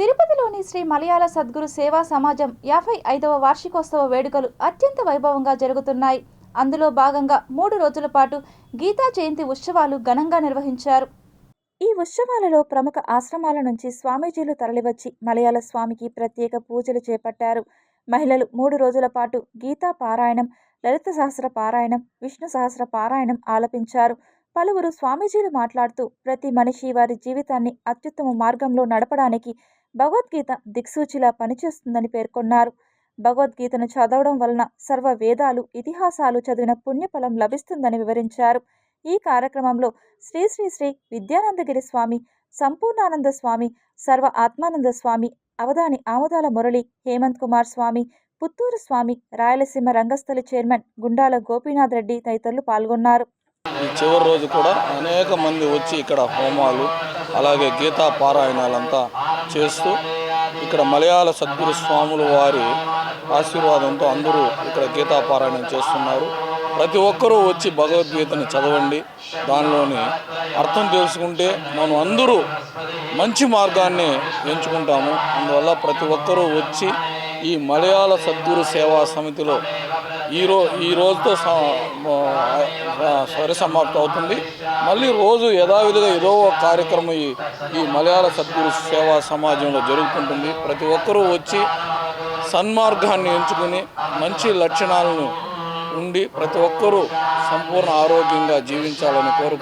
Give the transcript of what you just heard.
తిరుపతిలోని శ్రీ మలయాళ సద్గురు సేవా సమాజం 55వ వార్షికోత్సవ వేడుకలు అత్యంత వైభవంగా జరుగుతున్నాయి. అందులో భాగంగా 3 రోజుల పాటు గీతా జయంతి ఉత్సవాలు ఘనంగా నిర్వహించారు. ఈ ఉత్సవాలలో ప్రముఖ ఆశ్రమాల నుంచి స్వామీజీలు తరలివచ్చి మలయాళ స్వామికి ప్రత్యేక పూజలు చేపట్టారు. మహిళలు 3 రోజుల పాటు గీతా పారాయణం, లలిత సహస్ర పారాయణం, విష్ణు సహస్ర పారాయణం ఆలపించారు. పలువురు స్వామీజీలు మాట్లాడుతూ ప్రతి మనిషి వారి జీవితాన్ని అత్యుత్తమ మార్గంలో నడపడానికి భగవద్గీత దిక్సూచిలా పనిచేస్తుందని పేర్కొన్నారు. భగవద్గీతను చదవడం వలన సర్వ వేదాలు, ఇతిహాసాలు చదివిన పుణ్యఫలం లభిస్తుందని వివరించారు. ఈ కార్యక్రమంలో శ్రీ శ్రీ శ్రీ విద్యానందగిరి స్వామి, సంపూర్ణానంద స్వామి, సర్వ ఆత్మానంద స్వామి, అవధాని ఆముదాల మురళి, హేమంత్ కుమార్ స్వామి, పుత్తూరు స్వామి, రాయలసీమ రంగస్థలి చైర్మన్ గుండాల గోపీనాథ్ రెడ్డి తదితరులు పాల్గొన్నారు. ఈ చివరి రోజు కూడా అనేక మంది వచ్చి ఇక్కడ హోమాలు, అలాగే గీతా పారాయణాలంతా చేస్తూ ఇక్కడ మలయాళ సద్గురు స్వాముల వారి ఆశీర్వాదంతో అందరూ ఇక్కడ గీతా పారాయణం చేస్తున్నారు. ప్రతి ఒక్కరూ వచ్చి భగవద్గీతని చదవండి. దానిలోని అర్థం తెలుసుకుంటే మనం అందరూ మంచి మార్గాన్ని ఎంచుకుంటాము. అందువల్ల ప్రతి ఒక్కరూ వచ్చి ఈ మలయాళ సద్గురు సేవా సమితిలో ఈ రోజుతో సమాప్తం అవుతుంది. మళ్ళీ రోజు యథావిధిగా ఏదో ఒక కార్యక్రమం ఈ మలయాళ సద్గురు సేవా సమాజంలో జరుగుతుంటుంది. ప్రతి ఒక్కరూ వచ్చి సన్మార్గాన్ని ఎంచుకుని మంచి లక్షణాలను ఉండి ప్రతి ఒక్కరూ సంపూర్ణ ఆరోగ్యంగా జీవించాలని కోరుకుంటున్నాను.